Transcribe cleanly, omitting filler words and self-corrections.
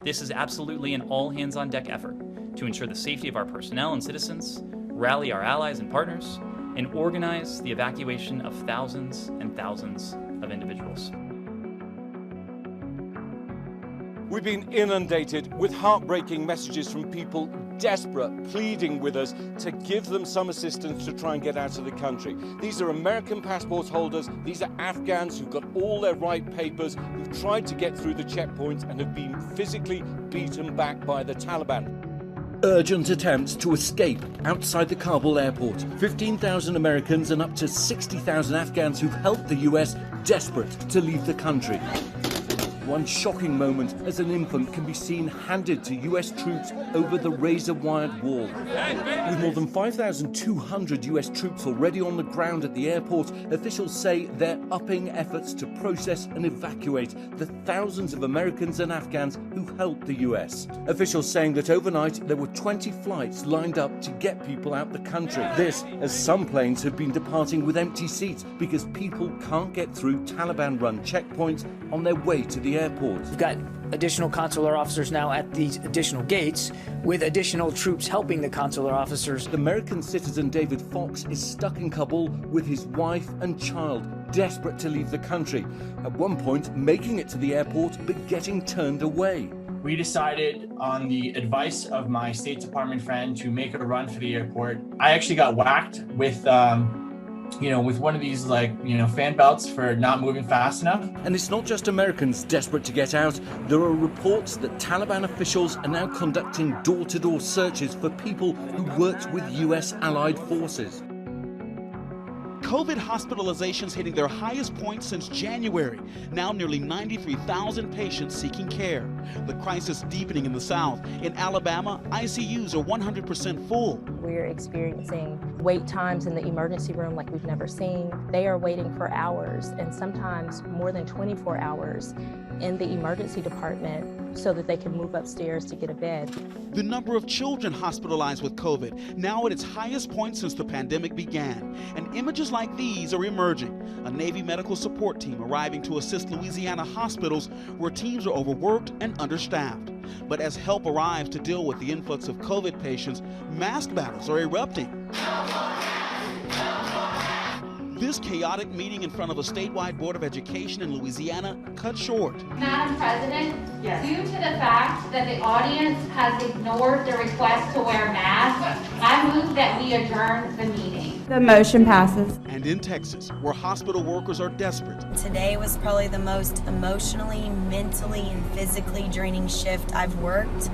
This is absolutely an all-hands-on-deck effort to ensure the safety of our personnel and citizens, rally our allies and partners, and organize the evacuation of thousands and thousands of individuals. We've been inundated with heartbreaking messages from people desperate, pleading with us to give them some assistance to try and get out of the country. These are American passport holders, these are Afghans who've got all their right papers, who've tried to get through the checkpoints and have been physically beaten back by the Taliban. Urgent attempts to escape outside the Kabul airport. 15,000 Americans and up to 60,000 Afghans who've helped the US desperate to leave the country. One shocking moment as an infant can be seen handed to US troops over the razor-wired wall. With more than 5,200 US troops already on the ground at the airport, officials say they're upping efforts to process and evacuate the thousands of Americans and Afghans who helped the US. Officials saying that overnight there were 20 flights lined up to get people out the country. This as some planes have been departing with empty seats because people can't get through Taliban-run checkpoints on their way to the airport. We've got additional consular officers now at these additional gates with additional troops helping the consular officers. American citizen David Fox is stuck in Kabul with his wife and child, desperate to leave the country. At one point, making it to the airport but getting turned away. We decided, on the advice of my State Department friend, to make a run for the airport. I actually got whacked with with one of these fan belts for not moving fast enough. And it's not just Americans desperate to get out. There are reports that Taliban officials are now conducting door-to-door searches for people who worked with US allied forces. COVID hospitalizations hitting their highest point since January. Now nearly 93,000 patients seeking care. The crisis deepening in the South. In Alabama, ICUs are 100% full. We're experiencing wait times in the emergency room like we've never seen. They are waiting for hours and sometimes more than 24 hours in the emergency department so that they can move upstairs to get a bed. The number of children hospitalized with COVID now at its highest point since the pandemic began. And images like these are emerging. A Navy medical support team arriving to assist Louisiana hospitals where teams are overworked and understaffed. But as help arrives to deal with the influx of COVID patients, mask battles are erupting. This chaotic meeting in front of a statewide Board of Education in Louisiana cut short. Madam President, due to the fact that the audience has ignored the request to wear masks, I move that we adjourn the meeting. The motion passes. And in Texas, where hospital workers are desperate. Today was probably the most emotionally, mentally, and physically draining shift I've worked.